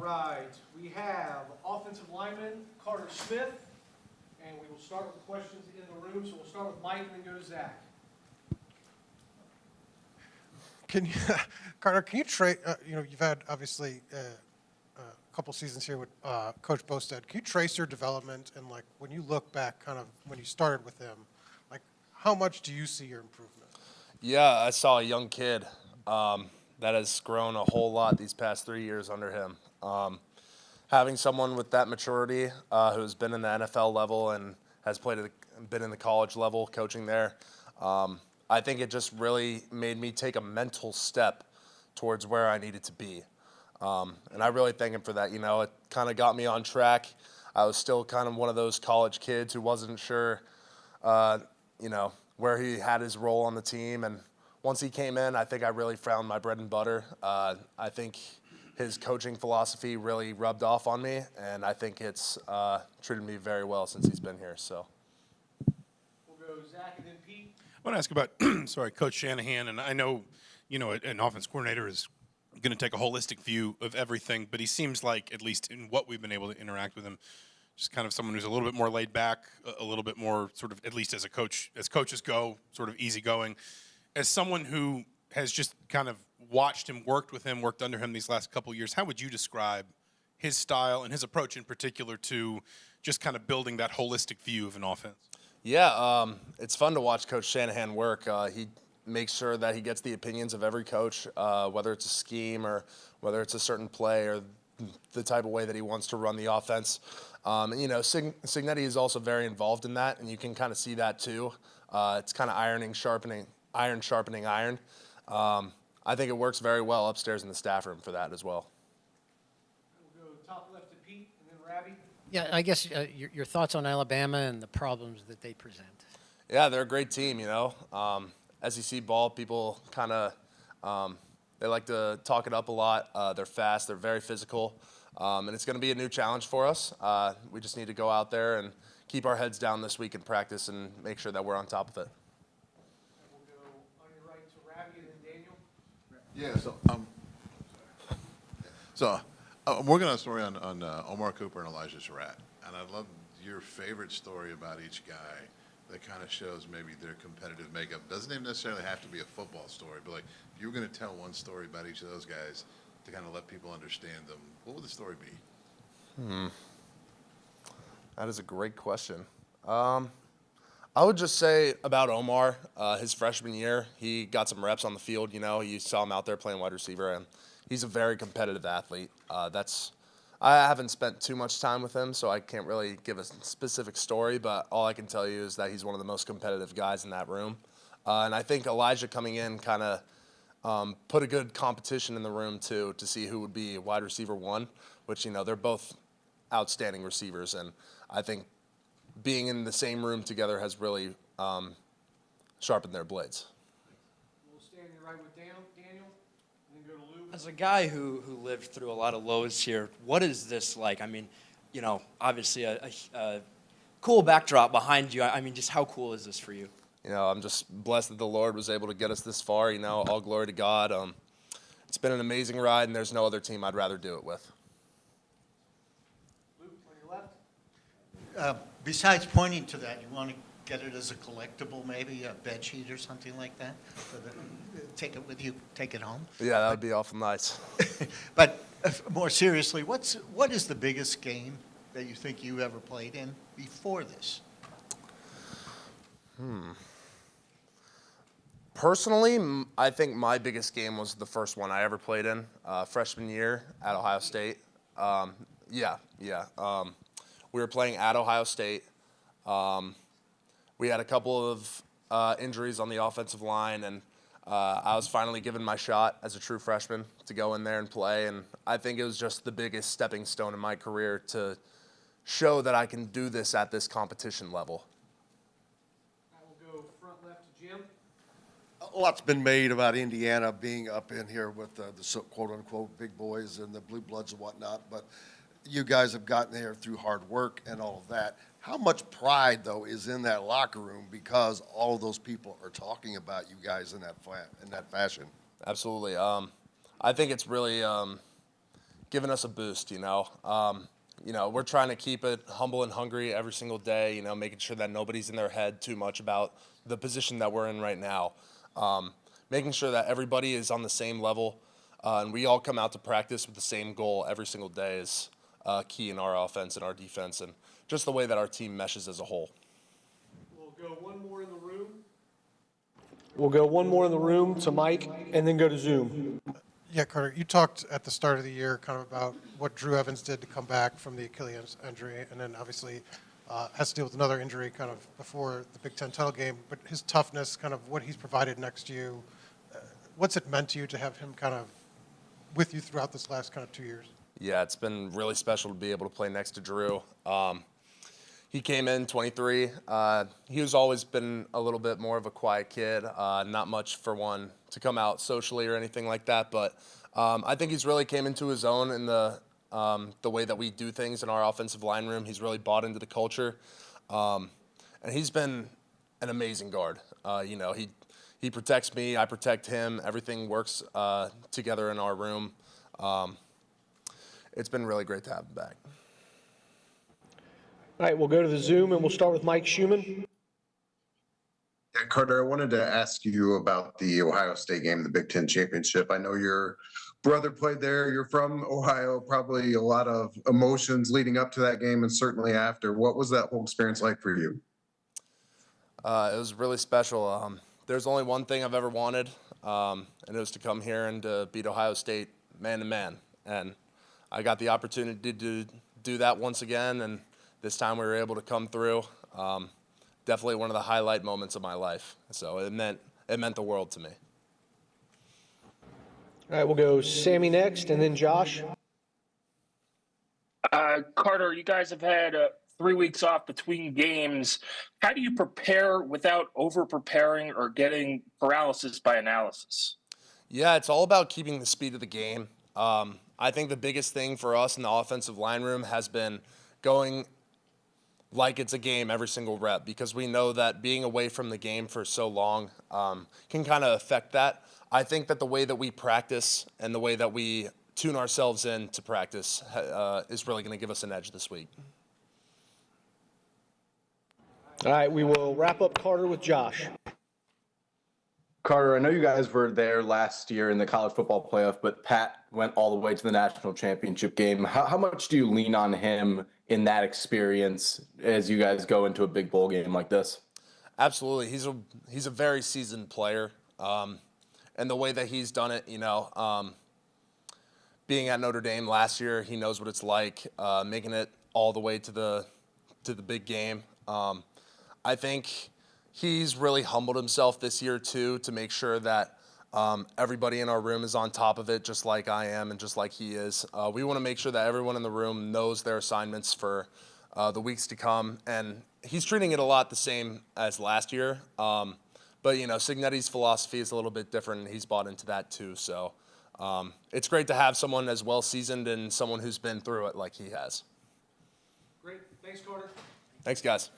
right, we have offensive lineman Carter Smith, and we will start with questions in the room. So we'll start with Mike and then go to Zach. Can you, Carter? Can you trade? You've had obviously a couple seasons here with Coach Bostad. Can you trace your development and like when you look back, kind of when you started with him, like how much do you see your improvement? Yeah, I saw a young kid that has grown a whole lot these past 3 years under him. Having someone with that maturity who's been in the NFL level and has been in the college level coaching there, I think it just really made me take a mental step towards where I needed to be. And I really thank him for that. It kind of got me on track. I was still kind of one of those college kids who wasn't sure, where he had his role on the team. And once he came in, I think I really found my bread and butter. I think his coaching philosophy really rubbed off on me, and I think it's treated me very well since he's been here. So We'll go Zach and then Pete. I want to ask about, Coach Shanahan, and I know, an offense coordinator is going to take a holistic view of everything, but he seems like, at least in what we've been able to interact with him, just kind of someone who's a little bit more laid back, a little bit more sort of, at least as a coach, as coaches go, sort of easygoing. As someone who has just kind of watched him, worked under him these last couple of years, how would you describe his style and his approach in particular to just kind of building that holistic view of an offense? Yeah, it's fun to watch Coach Shanahan work. He makes sure that he gets the opinions of every coach, whether it's a scheme or whether it's a certain play or the type of way that he wants to run the offense. Signetti is also very involved in that, and you can kind of see that too. It's kind of iron sharpening iron. I think it works very well upstairs in the staff room for that as well. We'll go top left to Pete and then Ravi. Yeah, I guess your thoughts on Alabama and the problems that they present. Yeah, they're a great team, SEC ball, people kind of, they like to talk it up a lot. They're fast, they're very physical, and it's going to be a new challenge for us. We just need to go out there and keep our heads down this week in practice and make sure that we're on top of it. And we'll go on your right to Ravi and then Daniel. Yeah, I'm working on a story on Omar Cooper and Elijah Surratt, and I'd love your favorite story about each guy that kind of shows maybe their competitive makeup. Doesn't even necessarily have to be a football story, but like if you were going to tell one story about each of those guys to kind of let people understand them, what would the story be? That is a great question. I would just say about Omar, his freshman year, he got some reps on the field. You saw him out there playing wide receiver, and he's a very competitive athlete. I haven't spent too much time with him, so I can't really give a specific story, but all I can tell you is that he's one of the most competitive guys in that room. And I think Elijah coming in kind of put a good competition in the room, too, to see who would be wide receiver one, which, they're both outstanding receivers. And I think being in the same room together has really sharpened their blades. We'll stand your right with Daniel and then go to Lou. As a guy who lived through a lot of lows here, what is this like? I mean, obviously a cool backdrop behind you. I mean, just how cool is this for you? I'm just blessed that the Lord was able to get us this far. All glory to God. It's been an amazing ride, and there's no other team I'd rather do it with. Lou, on your left. Besides pointing to that, you want to get it as a collectible, maybe a bed sheet or something like that? So that, take it with you, take it home. Yeah, that would be awful nice. But more seriously, what is the biggest game that you think you ever played in before this? Personally, I think my biggest game was the first one I ever played in, freshman year at Ohio State. We were playing at Ohio State. We had a couple of injuries on the offensive line, and I was finally given my shot as a true freshman to go in there and play. And I think it was just the biggest stepping stone in my career to show that I can do this at this competition level. I will go front left to Jim. A lot's been made about Indiana being up in here with the quote-unquote big boys and the blue bloods and whatnot, but you guys have gotten there through hard work and all of that. How much pride, though, is in that locker room because all of those people are talking about you guys in that fashion? Absolutely. I think it's really giving us a boost, you know. We're trying to keep it humble and hungry every single day, you know, making sure that nobody's in their head too much about the position that we're in right now. Making sure that everybody is on the same level, and we all come out to practice with the same goal every single day is key in our offense and our defense, and just the way that our team meshes as a whole. We'll go one more in the room. We'll go one more in the room to Mike and then go to Zoom. Yeah, Carter, you talked at the start of the year kind of about what Drew Evans did to come back from the Achilles injury, and then obviously has to deal with another injury kind of before the Big Ten title game. But his toughness, kind of what he's provided next to you, what's it meant to you to have him kind of with you throughout this last kind of 2 years? Yeah, it's been really special to be able to play next to Drew. He came in 23. He was always been a little bit more of a quiet kid, not much for one to come out socially or anything like that. But I think he's really came into his own in the way that we do things in our offensive line room. He's really bought into the culture, and he's been an amazing guard. He protects me, I protect him. Everything works together in our room. It's been really great to have him back. All right, we'll go to the Zoom, and we'll start with Mike Schumann. Yeah, Carter, I wanted to ask you about the Ohio State game, the Big Ten championship. I know your brother played there. You're from Ohio, probably a lot of emotions leading up to that game and certainly after. What was that whole experience like for you? It was really special. There's only one thing I've ever wanted, and it was to come here and to beat Ohio State man to man. And I got the opportunity to do that once again, and this time we were able to come through. Definitely one of the highlight moments of my life. So it meant the world to me. All right, we'll go Sammy next, and then Josh. Carter, you guys have had 3 weeks off between games. How do you prepare without over-preparing or getting paralysis by analysis? Yeah, it's all about keeping the speed of the game. I think the biggest thing for us in the offensive line room has been going like it's a game every single rep, because we know that being away from the game for so long can kind of affect that. I think that the way that we practice and the way that we tune ourselves in to practice is really going to give us an edge this week. All right, we will wrap up Carter with Josh. Carter, I know you guys were there last year in the college football playoff, but Pat went all the way to the national championship game. How much do you lean on him in that experience as you guys go into a big bowl game like this? Absolutely. He's a very seasoned player. And the way that he's done it, being at Notre Dame last year, he knows what it's like, making it all the way to the big game. I think he's really humbled himself this year, too, to make sure that everybody in our room is on top of it, just like I am and just like he is. We want to make sure that everyone in the room knows their assignments for the weeks to come. And he's treating it a lot the same as last year. But, Signetti's philosophy is a little bit different, and he's bought into that, too. So it's great to have someone as well-seasoned and someone who's been through it like he has. Great. Thanks, Carter. Thanks, guys.